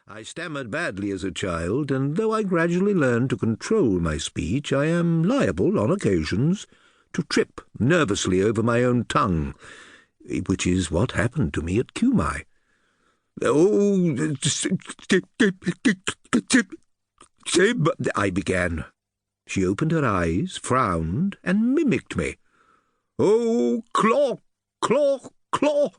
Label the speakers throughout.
Speaker 1: I stammered badly as a child, and though I gradually learned to control my speech, I am liable, on occasions, to trip nervously over my own tongue, which is what happened to me at Cumai. "Oh, I began. She opened her eyes, frowned, and mimicked me. "Oh, claw, claw, claw."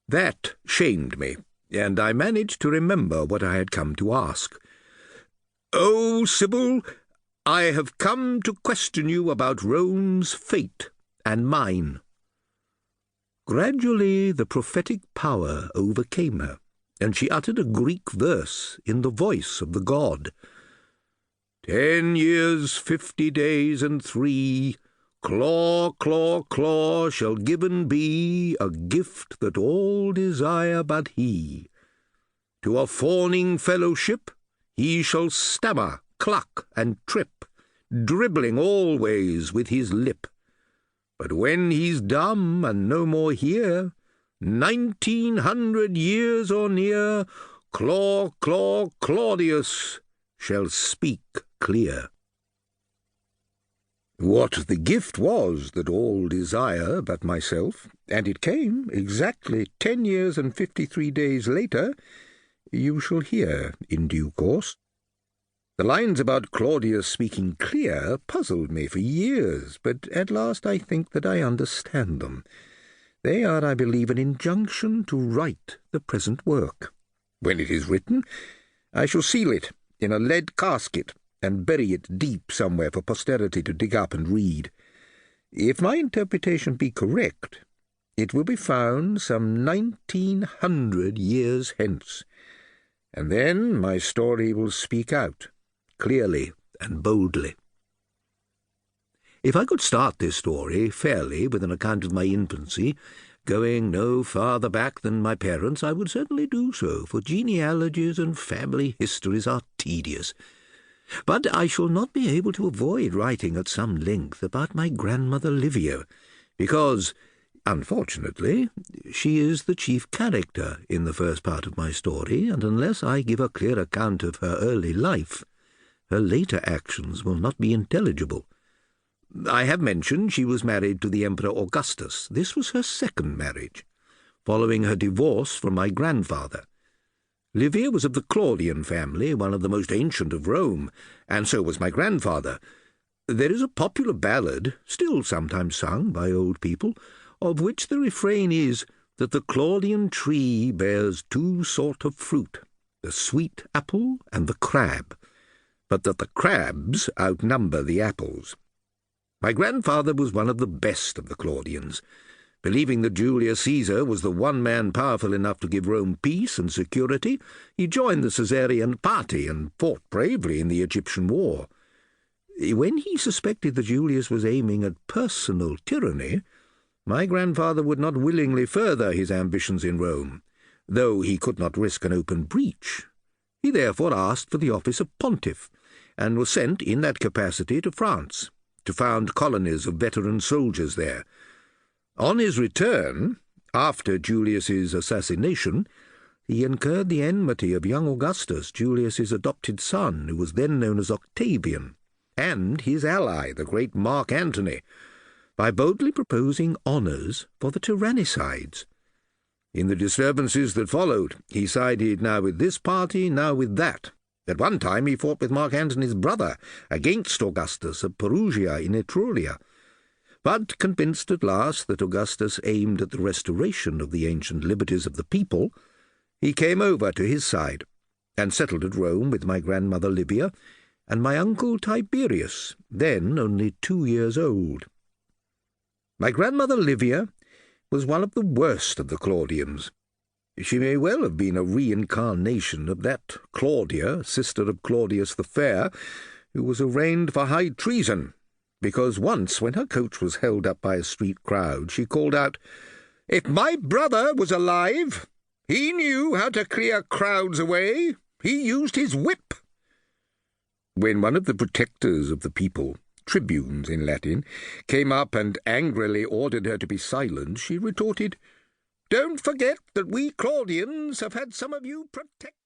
Speaker 1: That shamed me, and I managed to remember what I had come to ask. "Oh, Sybil, I have come to question you about Rome's fate and mine." Gradually the prophetic power overcame her, and she uttered a Greek verse in the voice of the god. 10 years, 50 days, and 3, claw, claw, claw, shall given be a gift that all desire but he. To a fawning fellowship he shall stammer, cluck, and trip, dribbling always with his lip. But when he's dumb and no more here, 1900 years or near, claw, claw, Claudius shall speak clear. What the gift was that all desire but myself, and it came exactly 10 years and 53 days later, you shall hear in due course. The lines about Claudius speaking clear puzzled me for years, but at last I think that I understand them. They are, I believe, an injunction to write the present work. When it is written, I shall seal it in a lead casket and bury it deep somewhere for posterity to dig up and read. If my interpretation be correct, it will be found some 1900 years hence, and then my story will speak out, clearly and boldly. If I could start this story fairly with an account of my infancy, going no farther back than my parents, I would certainly do so, for genealogies and family histories are tedious. But I shall not be able to avoid writing at some length about my grandmother Livia, because, unfortunately, she is the chief character in the first part of my story, and unless I give a clear account of her early life, her later actions will not be intelligible. I have mentioned she was married to the Emperor Augustus. This was her second marriage, following her divorce from my grandfather. Livia was of the Claudian family, one of the most ancient of Rome, and so was my grandfather. There is a popular ballad, still sometimes sung by old people, of which the refrain is that the Claudian tree bears 2 sorts of fruit, the sweet apple and the crab, but that the crabs outnumber the apples. My grandfather was one of the best of the Claudians. Believing that Julius Caesar was the one man powerful enough to give Rome peace and security, he joined the Caesarian party and fought bravely in the Egyptian War. When he suspected that Julius was aiming at personal tyranny, my grandfather would not willingly further his ambitions in Rome, though he could not risk an open breach. He therefore asked for the office of pontiff, and was sent in that capacity to France, to found colonies of veteran soldiers there. On his return, after Julius's assassination, he incurred the enmity of young Augustus, Julius's adopted son, who was then known as Octavian, and his ally, the great Mark Antony, by boldly proposing honours for the tyrannicides. In the disturbances that followed, he sided now with this party, now with that. At one time he fought with Mark Antony's brother against Augustus of Perugia in Etruria. But, convinced at last that Augustus aimed at the restoration of the ancient liberties of the people, he came over to his side, and settled at Rome with my grandmother Livia and my uncle Tiberius, then only 2 years old. My grandmother Livia was one of the worst of the Claudians. She may well have been a reincarnation of that Claudia, sister of Claudius the Fair, who was arraigned for high treason, because once, when her coach was held up by a street crowd, she called out, "If my brother was alive, he knew how to clear crowds away. He used his whip." When one of the protectors of the people, tribunes in Latin, came up and angrily ordered her to be silent, she retorted, "Don't forget that we Claudians have had some of you protect